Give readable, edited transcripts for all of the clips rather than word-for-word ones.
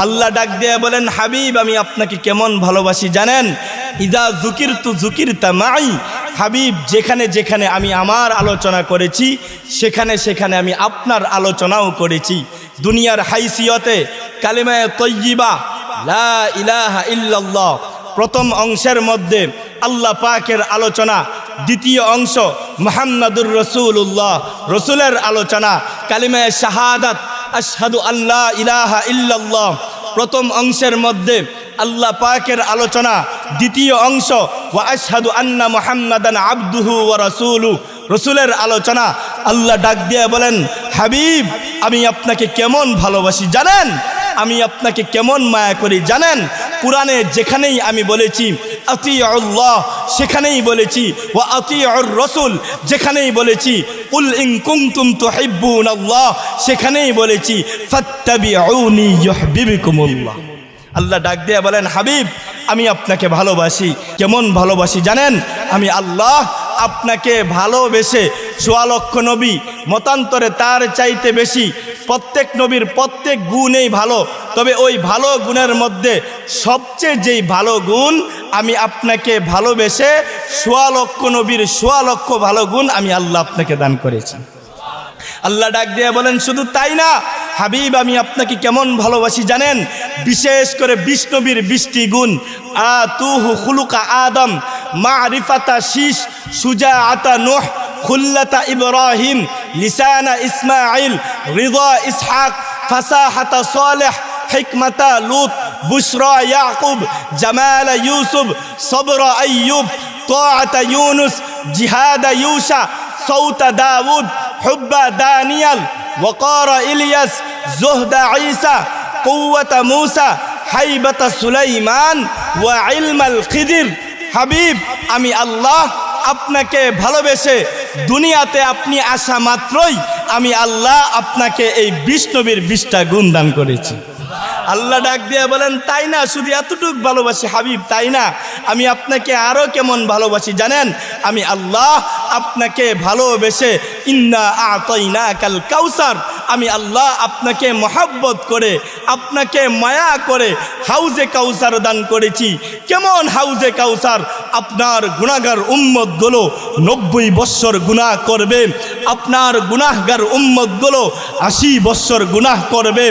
আল্লাহ ডাক দিয়ে বলেন, হাবিব আমি আপনাকে কেমন ভালোবাসি জানেন? ইদা যুকিরতু যুকিরতা মাই। হাবিব যেখানে যেখানে আমি আমার আলোচনা করেছি সেখানে সেখানে আমি আপনার আলোচনাও করেছি। দুনিয়ার হাইসিয়তে কালিমায়ে তয়্যিবা লা ইলাহা ইল্লাল্লাহ প্রথম অংশের মধ্যে আল্লাহ পাকের আলোচনা, দ্বিতীয় অংশ মুহাম্মাদুর রাসূলুল্লাহ রসুলের আলোচনা, কালিমায়ে শাহাদাত আশহাদু আল্লা ইলাহা ইল্লাল্লাহ প্রথম অংশের মধ্যে আল্লাহ পাকের আলোচনা, দ্বিতীয় অংশ ওয়া আশহাদু আন্না মুহাম্মাদান আবদুহু ওয়া রাসূলুহু রসুলের আলোচনা। আল্লাহ ডাক দিয়ে বলেন, হাবিব আমি আপনাকে কেমন ভালোবাসি জানেন? আমি আপনাকে কেমন মায়া করি জানেন? কুরআনে যেখানেই আমি বলেছি আতিউল্লাহ সেখানেই বলেছি, ওয়া আতিউর রাসূল যেখানেই বলেছি, কুল ইন কুনতুম তুহিব্বুনাল্লাহ সেখানেই বলেছি, ফাত্তাবিউনি ইউহিব্বুকুমুল্লাহ। আল্লাহ ডাক দিয়ে বলেন, হাবিব আমি আপনাকে ভালোবাসি। কেমন ভালোবাসি জানেন? আমি আল্লাহ আপনাকে ভালোবেসে ১৪ লক্ষ নবী মতান্তরে তার চাইতে বেশি, প্রত্যেক নবীর প্রত্যেক গুণেই ভালো, তবে ওই ভালো গুণের মধ্যে সবচেয়ে যেই ভালো গুণ আমি আপনাকে ভালোবেসে ১৪ লক্ষ নবীর ১৪ লক্ষ ভালো গুণ আমি আল্লাহ আপনাকে দান করেছি। আল্লাহ ডাক দিয়ে বলেন, শুধু তাই না হাবিব আমি আপনাকে কেমন ভালোবাসি জানেন? বিশেষ করে ২০ নবীর ২০টি গুণ, আতুহু খুলুকা আদম, মারিফাতা শীষ, সুজাআতা নূহ, খুল্লাতা ইব্রাহিম, লিসানা ইসমাঈল, রিদা ইসহাক, ফাসাহাতা সালেহ, হিকমাতা লূত, বুশরা ইয়াকুব, জামালা ইউসুফ, সবরা আইয়ুব, তাআতা ইউনুস, জিহাদা ইউশা, সৌতা দাউদ, হুব্বা দানিয়াল, ওয়াকার ইলিয়াস, জুহদা ঈসা, কুওয়াতা মূসা, হাইবাতা সুলাইমান, ওয়া ইলমাল খিদির। হাবিব আমি আল্লাহ আপনাকে ভালোবেসে দুনিয়াতে আপনি আসা মাত্রই আমি আল্লাহ আপনাকে এই ২০ নবীর ২০টা গুণ দান করেছি। আল্লাহ ডাক দিয়ে বলেন, তাই না শুধু এতটুক ভালোবাসি হাবিব তাই না, আমি আপনাকে আরও কেমন ভালোবাসি জানেন? আমি আল্লাহ আপনাকে ভালোবেসে ইন্না আ'তাইনাকাল কাউসার আমি আল্লাহ আপনাকে মহব্বত করে আপনাকে মায়া করে হাউজে কাউসার দান করেছি। কেমন হাউজে কাউসার? আপনার গুনাহগার উম্মতগুলো ৯০ বৎসর গুনাহ করবে, আপনার গুনাহগার উম্মতগুলো ৮০ বৎসর গুনাহ করবে,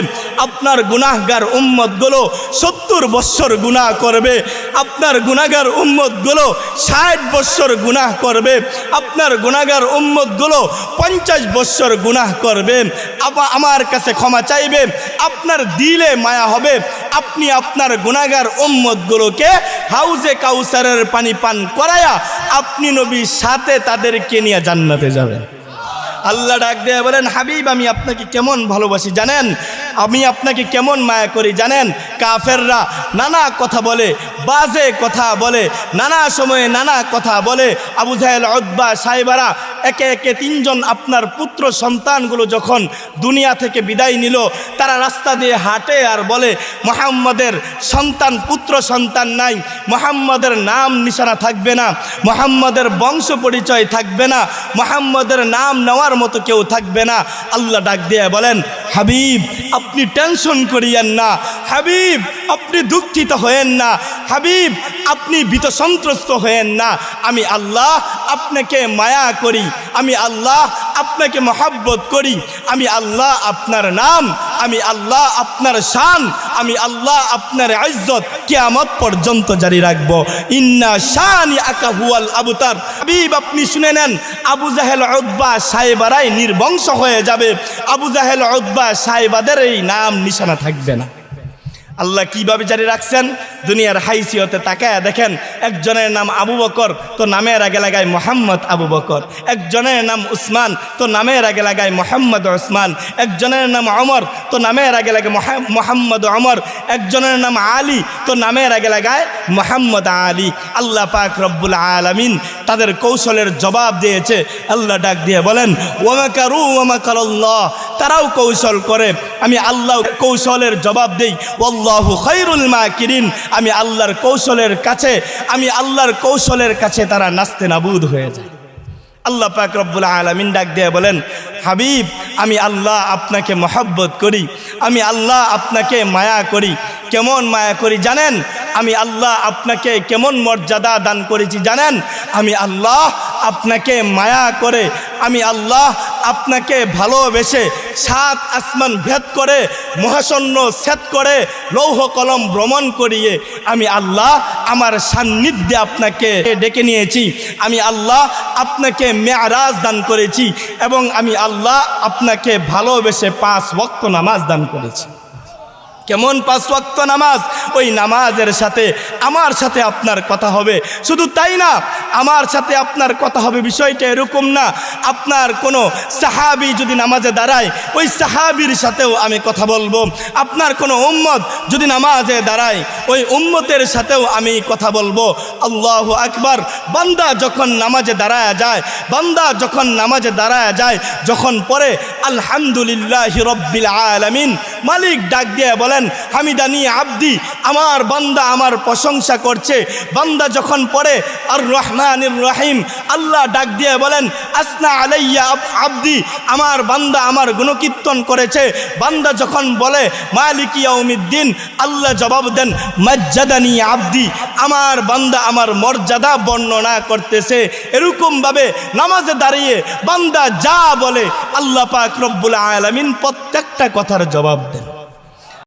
আপনার গুনাহগার উম্মতগুলো ৭০ বৎসর গুনাহ করবে, আপনার গুনাহগার উম্মতগুলো ৬০ বৎসর গুনাহ করবে, আপনার গুনাহগার উম্মতগুলো ৫০ বৎসর গুনাহ করবে। আমার কাছে ক্ষমা চাইবে, আপনার দিলে মায়া হবে, আপনি আপনার গুনাহগার উম্মতগুলোকে হাউজে কাউসারের পানি পান করায়া আপনি নবীর সাথে তাদেরকে নিয়ে জান্নাতে যাবেন। আল্লাহ ডাক দিয়ে বলেন, হাবিব আমি আপনাকে কেমন ভালোবাসি জানেন? আমি আপনাকে কেমন মায়া করি জানেন? কাফেররা নানা কথা বলে, বাজে কথা বলে, নানা সময়ে নানা কথা বলে। আবু জাহেল, উতবা, সাইবারা একে একে ৩ জন আপনার পুত্র সন্তানগুলো যখন দুনিয়া থেকে বিদায় নিল, তারা রাস্তা দিয়ে হাঁটে আর বলে মুহাম্মাদের সন্তান পুত্র সন্তান নাই, মুহাম্মাদের নাম নিশানা থাকবে না, মুহাম্মাদের বংশ পরিচয় থাকবে না, মুহাম্মাদের নাম নেওয়ার মতো কেউ থাকবে না। আল্লাহ ডাক দিয়ে বলেন, হাবিব আপনি টেনশন করিয়েন না, হাবিব আপনি দুঃখিত হয়েন না, হাবিব আপনি ভীত সন্ত্রস্ত হয়েন না। আমি আল্লাহ আপনাকে মায়া করি, আমি আল্লাহ আপনাকে মহব্বত করি, আমি আল্লাহ আপনার নাম, আমি আল্লাহ আপনার শান, আমি আল্লাহ আপনার ইজ্জত কিয়ামত পর্যন্ত জারি রাখবো। ইন্না শানিআকা হুয়াল আবতার। হাবিব আপনি শুনে নেন, আবু জাহেল, উতবা, সাইবারাই নির্বংশ হয়ে যাবে, আবু জাহেল, উতবা, সাইবাদের এই নাম নিশানা থাকবে না। আল্লাহ কিভাবে জারি রাখছেন? দুনিয়ার হাইসিয়তে তাকায় দেখেন, একজনের নাম আবু বকর তো নামের আগে লাগায় মোহাম্মদ আবু বকর, একজনের নাম উসমান তো নামের আগে লাগায় মোহাম্মদ উসমান, একজনের নাম ওমর তো নামের আগে লাগে মোহাম্মদ ওমর, একজনের নাম আলী তো নামের আগে লাগায় মোহাম্মদ আলী। আল্লাহ পাক রব্বুল আলামিন তাদের কৌশলের জবাব দিয়েছে। আল্লাহ ডাক দিয়ে বলেন, ওয়ামাকারু ওয়ামাকারাল্লাহ, তারাও কৌশল করে, আমি আল্লাহ কৌশলের জবাব দেই। ওয়াল্লাহু খায়রুল মাকিরিন, আমি আল্লাহর কৌশলের কাছে, আমি আল্লাহর কৌশলের কাছে তারা নাস্তে নাবুদ হয়ে যায়। আল্লাহ পাক রব্বুল আলামিন ডাক দিয়ে বলেন, হাবিব আমি আল্লাহ আপনাকে মহব্বত করি, আমি আল্লাহ আপনাকে মায়া করি। কেমন মায়া করি জানেন? আমি আল্লাহ আপনাকে কেমন মর্যাদা দান করেছি জানেন? আমি আল্লাহ আপনাকে মায়া করে, আমি আল্লাহ আপনাকে ভালোবেসে 7 আসমান ভেদ করে, মহাশূন্য ছেদ করে, লৌহ কলম ভ্রমণ করিয়ে আমি আল্লাহ আমার সান্নিধ্যে আপনাকে ডেকে নিয়েছি। আমি আল্লাহ আপনাকে মেয়ারাজ দান করেছি এবং আমি আল্লাহ আপনাকে ভালোবেসে 5 ওয়াক্ত নামাজ দান করেছি। কেমন 5 ওয়াক্ত নামাজ? ওই নামাজের সাথে আমার সাথে আপনার কথা হবে। শুধু তাই না, আমার সাথে আপনার কথা হবে বিষয়টা এরকম না, আপনার কোনো সাহাবী যদি নামাজে দাঁড়ায় ওই সাহাবীর সাথেও আমি কথা বলবো। আপনার কোনো উম্মত যদি নামাজে দাঁড়ায় ওই উম্মতের সাথেও আমি কথা বলবো। আল্লাহু আকবার। বান্দা যখন নামাজে দাঁড়ায় যায়, বান্দা যখন নামাজে দাঁড়ায় যায়, যখন পড়ে আলহামদুলিল্লাহি রাব্বিল আলামিন, মালিক ডাক দিয়ে বলেন হামিদানি আব্দি, আমার বান্দা আমার প্রশংসা করছে। বান্দা যখন পড়ে আর রহমানির রহিম, আল্লাহ ডাক দিয়ে বলেন আসনা আলাইয়া আব্দি, আমার বান্দা আমার গুণকীর্তন করেছে। বান্দা যখন বলে মালিক ইয়াউমিদ্দিন, আল্লাহ জবাব দেন মাজ্জাদানি আব্দি, আমার বান্দা আমার মর্যাদা বর্ণনা করতেছে। এরকমভাবে নামাজে দাঁড়িয়ে বান্দা যা বলে আল্লাহ পাক রব্বুল আলামিন প্রত্যেকটা কথার জবাব